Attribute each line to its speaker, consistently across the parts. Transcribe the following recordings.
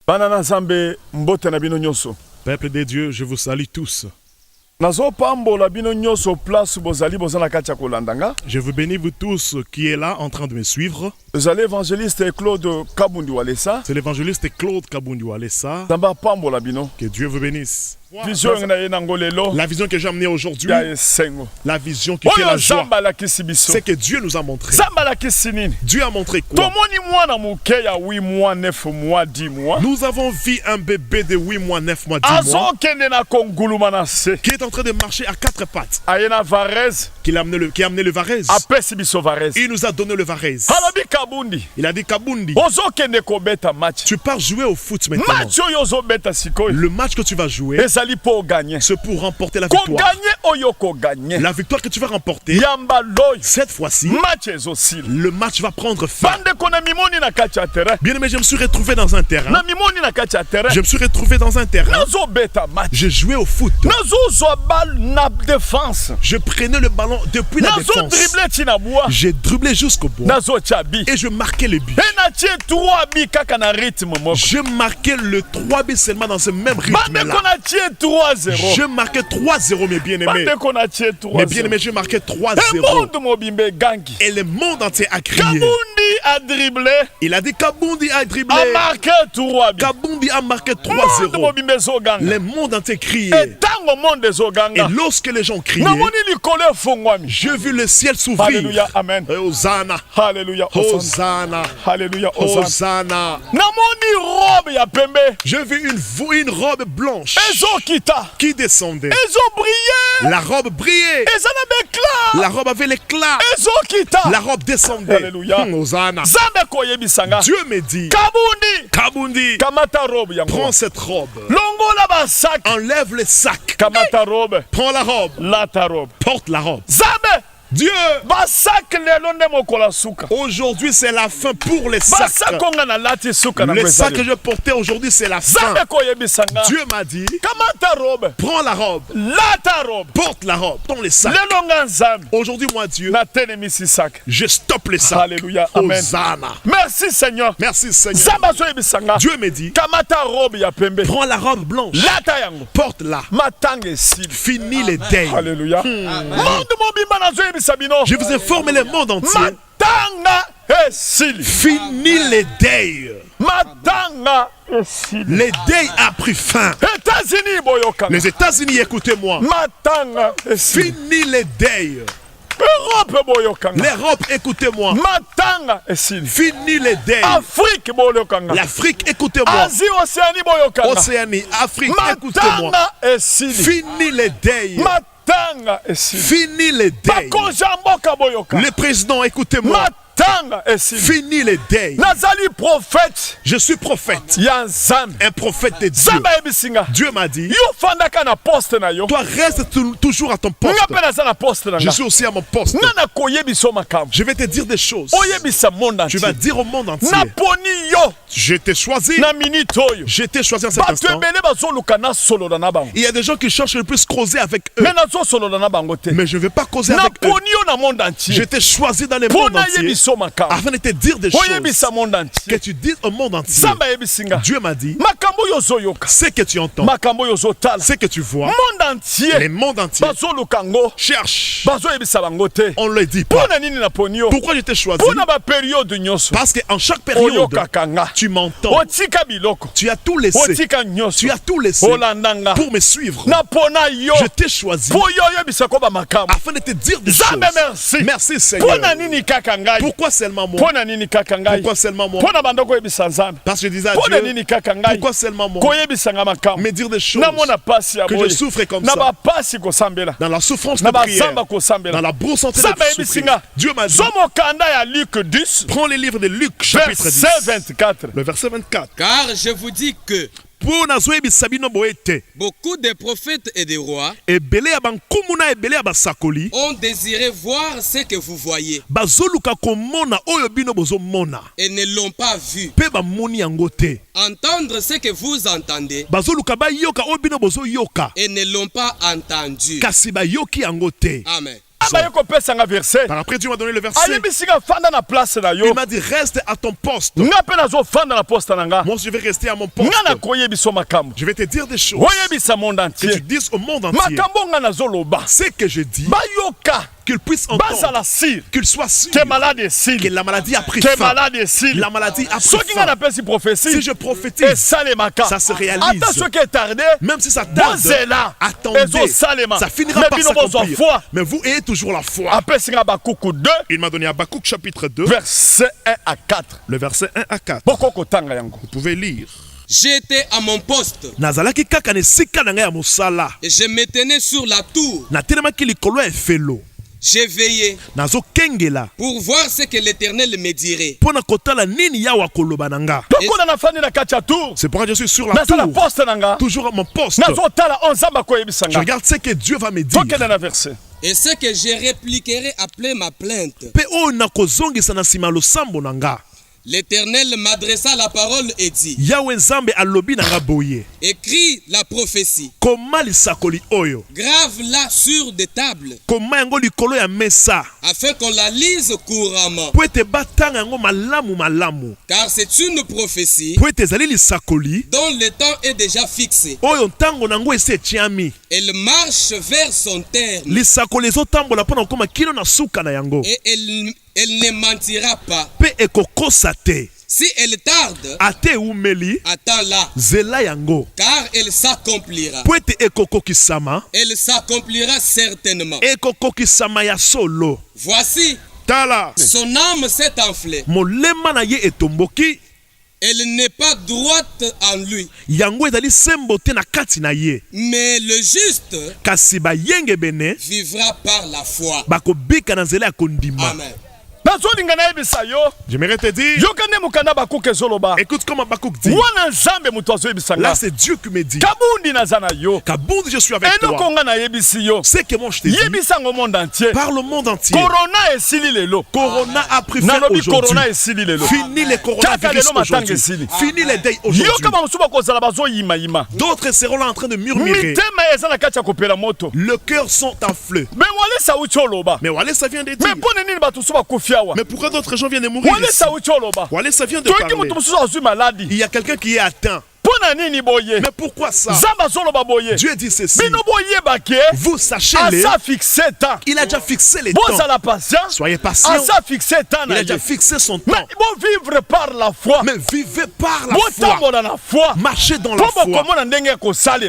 Speaker 1: Banana Zambe mbote na bino nyonso.
Speaker 2: Peuple de Dieu, je vous salue tous.
Speaker 1: Nazo pambola bino nyonso place bozali bozana kati ya kolandanga.
Speaker 2: Je vous bénis vous tous qui est là en train de me suivre.
Speaker 1: Ezali évangéliste Claude Kabundi Walesa.
Speaker 2: C'est l'évangéliste Claude Kabundi Walesa.
Speaker 1: Zamba pambola bino.
Speaker 2: Que Dieu vous bénisse.
Speaker 1: La
Speaker 2: vision que j'ai amenée aujourd'hui, la vision qui fait la joie, c'est que Dieu nous a montré. Dieu a montré quoi? Nous avons vu un bébé de 8 mois, 9 mois, 10 mois qui est en train de marcher à 4 pattes. Qui a amené le Varese. Il nous a donné le Varese. Il a dit Kabundi, tu pars jouer au foot maintenant. Le match que tu vas jouer, c'est pour remporter la victoire. La victoire que tu vas remporter, cette fois-ci, le match va prendre fin. Bien aimé, je me suis retrouvé dans un terrain. Je me suis retrouvé dans un terrain. Je jouais au foot. Je prenais le ballon depuis la défense. J'ai dribblé jusqu'au bout. Et je marquais le but. Je marquais le 3 buts seulement dans ce même rythme-là. Je marquais 3-0, mes bien-aimés. Mes bien-aimés, je marquais 3-0. Et le monde entier a crié. Il a dit Kabundi a dribblé. Kabundi a marqué 3-0. Le monde entier criait. Et lorsque les gens criaient, j'ai vu le ciel s'ouvrir.
Speaker 1: Alléluia, amen.
Speaker 2: Hosanna.
Speaker 1: Alléluia,
Speaker 2: Hosanna.
Speaker 1: Alléluia,
Speaker 2: Hosanna. J'ai vu une robe blanche qui descendait. La robe brillait. La robe avait l'éclat. La robe descendait.
Speaker 1: Alléluia.
Speaker 2: Hosanna. Dieu me dit, Kabundi, prends cette robe. Enlève le sac. Prends la robe. Porte la robe. Dieu, aujourd'hui c'est la fin pour les sacs. Le sac que je portais aujourd'hui c'est la fin. Dieu m'a dit, prends la robe, porte la robe dans les sacs. Aujourd'hui moi Dieu, je stoppe les sacs.
Speaker 1: Alléluia, amen.
Speaker 2: Hosanna.
Speaker 1: Merci Seigneur.
Speaker 2: Merci Seigneur. Dieu me dit, prends la robe blanche, porte-la. Finis les deuils.
Speaker 1: Alléluia.
Speaker 2: Je vous informe le monde entier. Fini les deuils. Les deuils a pris fin. Les États-Unis, écoutez-moi. Fini les deuils. L'Europe, écoutez-moi. Fini les deuils. L'Afrique, écoutez-moi. Océanie, Afrique, écoutez-moi. Fini les deuils. Fini les deuils. Le président, écoutez-moi. Fini les deuils. Je suis prophète. Un prophète de Dieu. Dieu m'a dit, toi reste toujours à ton poste. Je suis aussi à mon poste. Je vais te dire des choses. Tu vas dire au monde entier, je t'ai choisi. Je t'ai choisi en cet instant. Il y a des gens qui cherchent le plus causer avec eux. Mais je ne vais pas causer avec eux. Je t'ai choisi dans le monde entier afin de te dire des choses que tu dises au monde entier. Dieu m'a dit, ce que tu entends, ce que tu vois, le monde entier cherche. On ne le dit pas. Pourquoi je t'ai choisi? Parce qu'en chaque période, tu m'entends. Tu as tout laissé. Tu as tout laissé pour me suivre. Je t'ai choisi afin de te dire des choses. Merci Seigneur. Pourquoi seulement moi? Pourquoi seulement moi? Parce que je disais à Dieu, pourquoi seulement moi? Me dire des choses que je souffre comme ça. Dans la souffrance de prière, dans la brousse santé de souffrir. Dieu m'a dit, prends les livres de Luc chapitre 10, le verset 24.
Speaker 3: Car je vous dis que beaucoup de prophètes et de rois ont désiré voir ce que vous voyez et ne l'ont pas vu. Entendre ce que vous entendez et ne l'ont pas entendu. Amen.
Speaker 2: Par après, Dieu m'a donné le verset. Il m'a dit, reste à ton poste. Moi, je vais rester à mon poste. Je vais te dire des choses. Que tu dises au monde entier. Ce que je dis, qu'il puisse entendre, qu'il soit sûr que la maladie a pris fin. La maladie a pris fin. Si je prophétise, ça se réalise. Même si ça tarde, attendez, ça finira par s'accomplir. Mais vous ayez toujours la foi. Il m'a donné Habakkuk chapitre 2,
Speaker 1: verset 1 à 4.
Speaker 2: le verset 1 à 4. Vous pouvez lire.
Speaker 3: J'étais à mon poste
Speaker 2: Nazalaki kaka ne sika na ngai ya mosala.
Speaker 3: et je me tenais sur la tour.
Speaker 2: Natelemaki likolo ya efelo.
Speaker 3: J'ai veillé
Speaker 2: Nazokengela
Speaker 3: pour voir ce que l'Éternel me dirait.
Speaker 2: pona kotala nini yawa koloba na nga. C'est pourquoi je suis sur la tour, toujours à mon poste. Je regarde ce que Dieu va me dire.
Speaker 3: Et ce que je répliquerai après ma plainte.
Speaker 2: Pe oyo nakozongisa na nsima losambo na nga.
Speaker 3: L'Éternel m'adressa la parole et dit,
Speaker 2: Yawe Nzambe alobi na nga boye.
Speaker 3: écris la prophétie,
Speaker 2: Koma lisakoli oyo.
Speaker 3: grave-la sur des tables,
Speaker 2: Koma yango likolo ya mesa.
Speaker 3: afin qu'on la lise couramment.
Speaker 2: Po ete batanga yango malamu malamu.
Speaker 3: Car c'est une prophétie
Speaker 2: Po ete ezali lisakoli
Speaker 3: dont le temps est déjà fixé.
Speaker 2: oyo ntango nango esi etiami.
Speaker 3: Elle marche vers son terme
Speaker 2: Lisakoli ezotambola mpona kokoma kino na suka na yango.
Speaker 3: et elle ne mentira pas.
Speaker 2: Pe ekokosa te.
Speaker 3: Si elle tarde,
Speaker 2: Ate eumeli
Speaker 3: attends-la,
Speaker 2: zela yango.
Speaker 3: car elle s'accomplira.
Speaker 2: Po ete ekokokisama.
Speaker 3: Elle s'accomplira certainement.
Speaker 2: Ekokokisama ya solo.
Speaker 3: Voici,
Speaker 2: Tala.
Speaker 3: son âme s'est enflée.
Speaker 2: Molema na ye etomboki.
Speaker 3: Elle n'est pas droite en lui.
Speaker 2: Yango ezali sembo te na kati na ye.
Speaker 3: Mais le juste
Speaker 2: Kasi bayenge bene
Speaker 3: vivra par la foi.
Speaker 2: bakobika na nzela ya kondima.
Speaker 3: Amen.
Speaker 2: J'aimerais te dire, écoute comme Habakkuk dit. Là c'est Dieu qui me dit, Kabundi je suis avec toi. C'est que moi je te dis, par le monde entier. Corona a pris fin aujourd'hui. Fini les coronavirus aujourd'hui. Fini les deuils aujourd'hui. D'autres seront là en train de murmurer. Le cœur sont en feu. Mais Wale ça vient de dire. Mais pourquoi d'autres gens viennent de mourir ici? Wale ça vient de parler. Il y a quelqu'un qui est atteint. Mais pourquoi ça? Dieu dit ceci. Vous sachez-le. Il a déjà fixé les temps. Soyez patient. Il a déjà fixé son temps. Mais vivez par la foi. Marchez dans la foi.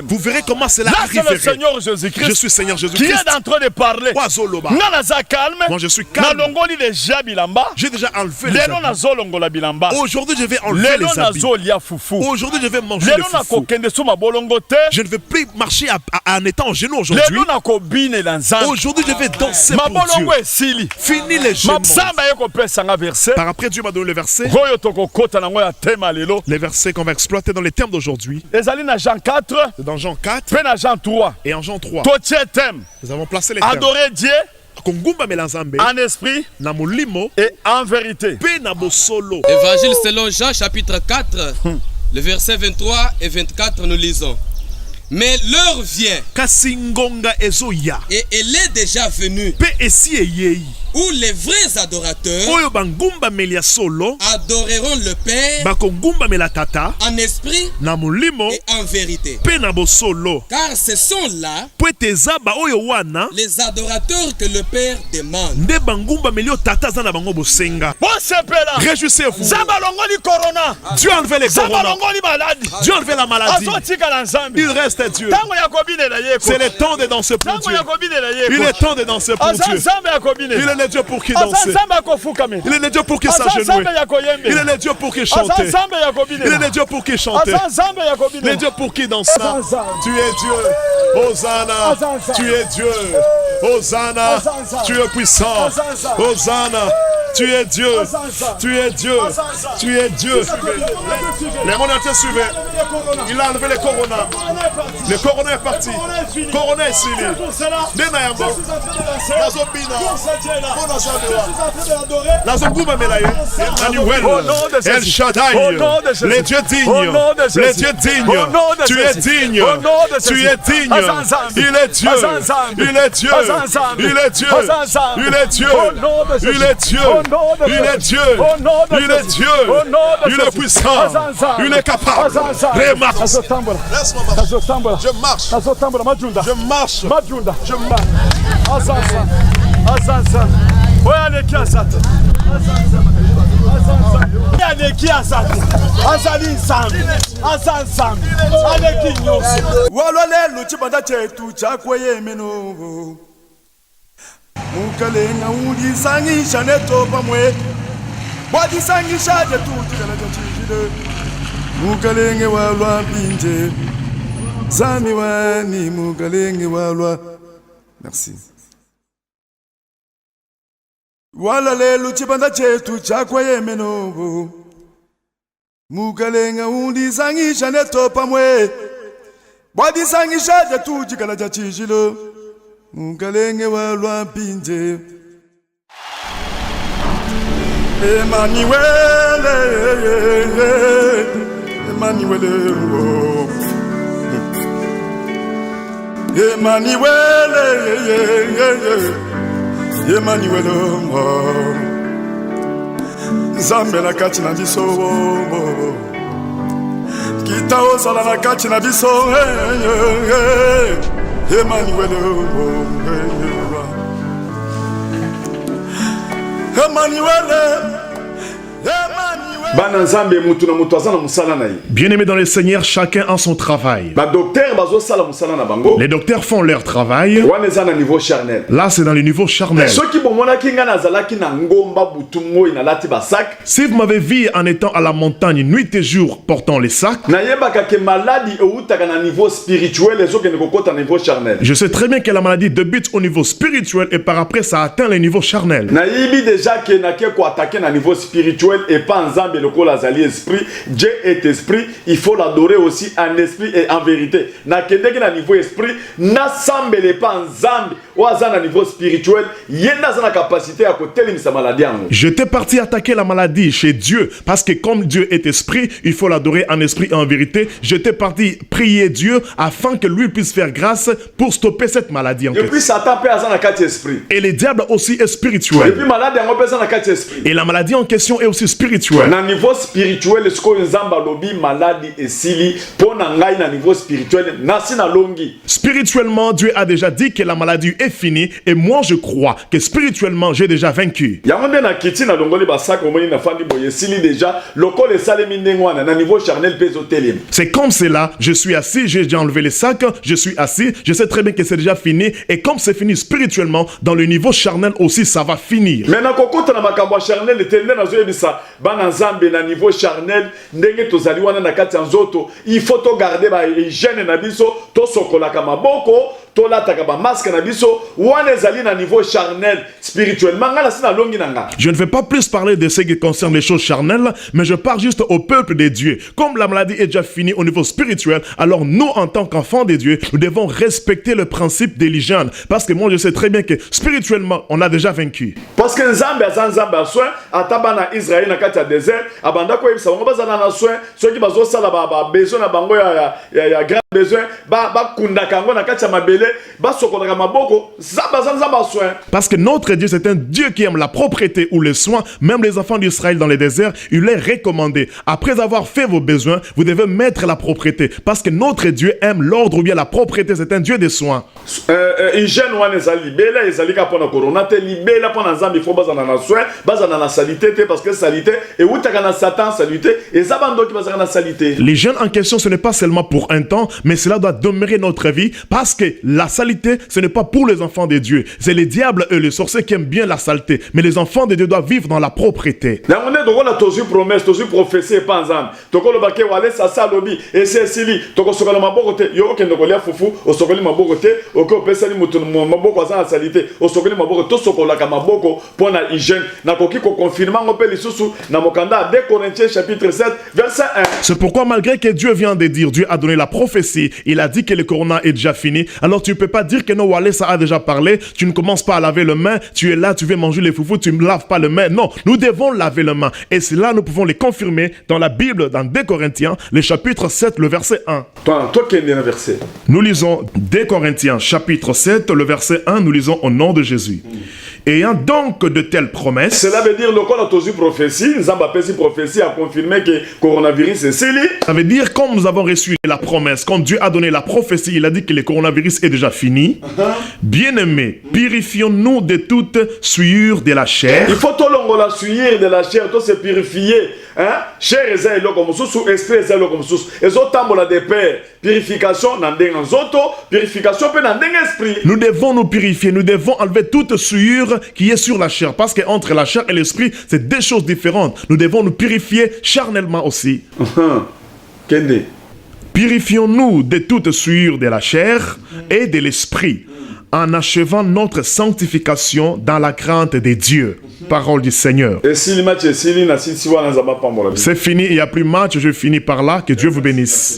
Speaker 2: Vous verrez comment cela arriverait. Je suis Seigneur Jésus-Christ.
Speaker 1: Qui est en train de parler.
Speaker 2: Moi je suis calme. J'ai déjà enlevé les habits. Aujourd'hui je vais enlever les habits. Aujourd'hui je vais manger le foufou. Je ne vais plus marcher en étant en genoux aujourd'hui. Aujourd'hui je vais danser pour Dieu. Fini les gemmes. Par après Dieu m'a donné le verset. Les versets qu'on va exploiter dans les termes d'aujourd'hui. C'est dans Jean 4 et en Jean 3. Nous avons placé les termes.
Speaker 1: Adorer Dieu
Speaker 2: en
Speaker 1: esprit et en vérité.
Speaker 3: Évangile selon Jean chapitre 4, le verset 23 et 24 nous lisons. Mais l'heure vient et elle est déjà venue où les vrais adorateurs adoreront le Père en esprit et en vérité. Car ce sont là les adorateurs que le Père demande.
Speaker 2: Réjouissez-vous. Dieu a enlevé les corona. Dieu a enlevé la maladie. Il reste Dieu. C'est le temps de danser pour Dieu. Il est temps de danser pour Dieu. Il est le Dieu pour qui danser. Il est le Dieu pour qui s'agenouiller. Il est le Dieu pour qui chanter. Il est le Dieu pour qui chanter. Le Dieu pour qui danser. Tu es Dieu. Hosanna. Tu es Dieu. Hosanna. Tu es puissant. Hosanna. Tu es Dieu. Tu es Dieu. Tu es Dieu. Les monde entier suivent. Il a enlevé les coronas. Le corona est parti. Corona est fini. Nena yango. Nazobina. Nazonguma melaye. Emmanuel. El Shaddai. Les dieux dignes. Les dieux dignes. Tu es digne. Tu es digne. Il est Dieu. Il est Dieu. Il est Dieu. Il est Dieu. Il est Dieu. Il est Dieu. Il est Dieu. Il est puissant. Il est capable. Remarche. Je marche. Je marche. Je marche.
Speaker 4: Mukalenga ulisangisha netopa mwe wadisangisha jetutikala chachijile mukalenge walwa binje zami wani mukalenge walwa. Merci. Wala lelu chipanda chetu chakwa yemeno mukalenga ulisangisha netopa mwe wadisangisha jetutikala chachijile mukalenge walwa pinje. Emmanuel, Emmanuel, Emmanuel, Emmanuel, Nzambe na kati na biso kita osala na kati na biso Emmanuel,
Speaker 1: Bana Nzambe mutu na mutu azana musala na ye.
Speaker 2: Bien-aimés dans le Seigneur, chacun a son travail.
Speaker 1: Ba docteur bazo sala musala na bango.
Speaker 2: Les docteurs font leur travail.
Speaker 1: Wana za na niveau charnel.
Speaker 2: Là, c'est dans le niveau charnel.
Speaker 1: Soki bomona kinga na zalaki na ngomba butu moi na lati ba sac.
Speaker 2: Si vous m'avez vu en étant à la montagne nuit et jour portant les sacs,
Speaker 1: na yebaka ke maladie outaka na niveau spirituel et soki nekokota na niveau charnel.
Speaker 2: je sais très bien que la maladie débute au niveau spirituel et par après ça atteint le niveau charnel.
Speaker 1: Na yebi déjà que na ke ko attaquer na niveau spirituel et pas Nzambe le ko la zali esprit. Dieu est esprit, il faut l'adorer aussi en esprit et en vérité. Na kendeki na niveau esprit, na sambele pas Nzambe ou azana niveau spirituel, yenda zana capacité à côté limisa maladie yango.
Speaker 2: J'étais parti attaquer la maladie chez Dieu parce que comme Dieu est esprit, il faut l'adorer en esprit et en vérité. J'étais parti prier Dieu afin que lui puisse faire grâce pour stopper cette maladie en
Speaker 1: Et puis Satan peut azana kati esprit.
Speaker 2: Et le diable aussi est
Speaker 1: Et
Speaker 2: spirituel.
Speaker 1: puis maladie yango peut azana kati esprit.
Speaker 2: Et la maladie en question est aussi spirituelle.
Speaker 1: Na niveau spirituel, ce qu'on Nzamba lobi maladie et sili pour na ngai na niveau spirituel nasi na longi.
Speaker 2: Spirituellement, Dieu a déjà dit que la maladie est finie et moi je crois que spirituellement j'ai déjà vaincu.
Speaker 1: Yango na kiti na longoli ba sac omoni na fandi boye sili déjà lokole salemi ndengwana na niveau charnel peso telim.
Speaker 2: C'est comme cela, je suis assis, j'ai déjà enlevé les sacs, je suis assis, je sais très bien que c'est déjà fini et comme c'est fini spirituellement, dans le niveau charnel aussi ça va finir.
Speaker 1: Mais na kokota na makambo charnel etende na zoyebisa bana Nzambe na niveau charnel ndenge tozali wana na kati ya nzoto il faut to garder ba hygiène na biso to sokolaka maboko to lataka ba masque na biso wana ezali na niveau charnel spirituellement ngala sina longi nanga.
Speaker 2: Je ne vais pas plus parler de ce qui concerne les choses charnelles, mais je parle juste au peuple de Dieu. Comme la maladie est déjà finie au niveau spirituel, alors nous, en tant qu'enfants de Dieu, nous devons respecter le principe de l'hygiène. Parce que moi, je sais très bien que spirituellement, on a déjà vaincu.
Speaker 1: Parce que Nzambe azanzambe assoin ataba na Israël na kati ya désert abanda ko yebisa bango bazana na soin soki bazo sala ba besoin na bango ya grand besoin ba kunda kango na kati ya mabele ba sokolaka maboko zamba soin.
Speaker 2: Parce que notre Dieu, c'est un Dieu qui aime la propreté ou les soins. Même les enfants d'Israël dans les déserts, il les recommandait. Après avoir fait vos besoins, vous devez mettre la propreté. Parce que notre Dieu aime l'ordre ou bien la propreté. C'est un Dieu des soins.
Speaker 1: Hygiène wana ezali bela ezali ka pona corona te libela pona Nzambe faut bazana na soin bazana na salité te parce que salité et utaka na Satan salité et zabando ki bazana na salité.
Speaker 2: L'hygiène en question, ce n'est pas seulement pour un temps, mais cela doit demeurer notre vie parce que la saleté, ce n'est pas pour les enfants de Dieu. C'est les diables et les sorciers qui aiment bien la saleté. Mais les enfants de Dieu doivent vivre dans la propreté.
Speaker 1: Namone dokola tozu promesse, tozu prophétie pas Nzambe. Tokolo bake wale sasa lobi et c'est sili. Toko sokola maboko te yo okende kolia fufu, osokoli maboko te, oko pesa sali mutu maboko azana salite osokoli maboko to sokola ka maboko pona hygiène na koki ko confirmer ngopé lisusu na mokanda 2 Corinthiens chapitre 7 verset 1.
Speaker 2: C'est pourquoi malgré que Dieu vient de dire, Dieu a donné la prophétie, il a dit que le corona est déjà fini, alors tu ne peux pas dire que non, Walé, ça a déjà parlé, tu ne commences pas à laver les mains, tu es là, tu veux manger les foufous, tu ne laves pas les mains. Non, nous devons laver les mains. Et cela, nous pouvons les confirmer dans la Bible, dans 2 Corinthiens, le chapitre 7, le verset 1.
Speaker 1: Toi qui es un verset.
Speaker 2: Nous lisons 2 Corinthiens, chapitre 7, le verset 1, nous lisons au nom de Jésus. Ayant donc de telles promesses.
Speaker 1: Cela veut dire que quand on a prophétie, prophétie a confirmé que le coronavirus est scellé.
Speaker 2: Ça veut dire comme nous avons reçu la promesse, quand Dieu a donné la prophétie, il a dit que le coronavirus est déjà fini. Bien-aimés, purifions-nous de toute souillure de la chair.
Speaker 1: Il faut tout la souillure de la chair, tout se purifier. Chair est là comme sous, esprit est là comme sous. Et autres tambola de père, purification n'andeng zoto, purification peut n'andeng esprit.
Speaker 2: Nous devons nous purifier, nous devons enlever toute souillure qui est sur la chair, parce que entre la chair et l'esprit, c'est deux choses différentes. Nous devons nous purifier charnellement aussi. Purifions-nous de toute souillure de la chair et de l'esprit, en achevant notre sanctification dans la crainte de Dieu. Parole du Seigneur. C'est fini, il n'y a plus match, je finis par là. Que Dieu vous bénisse.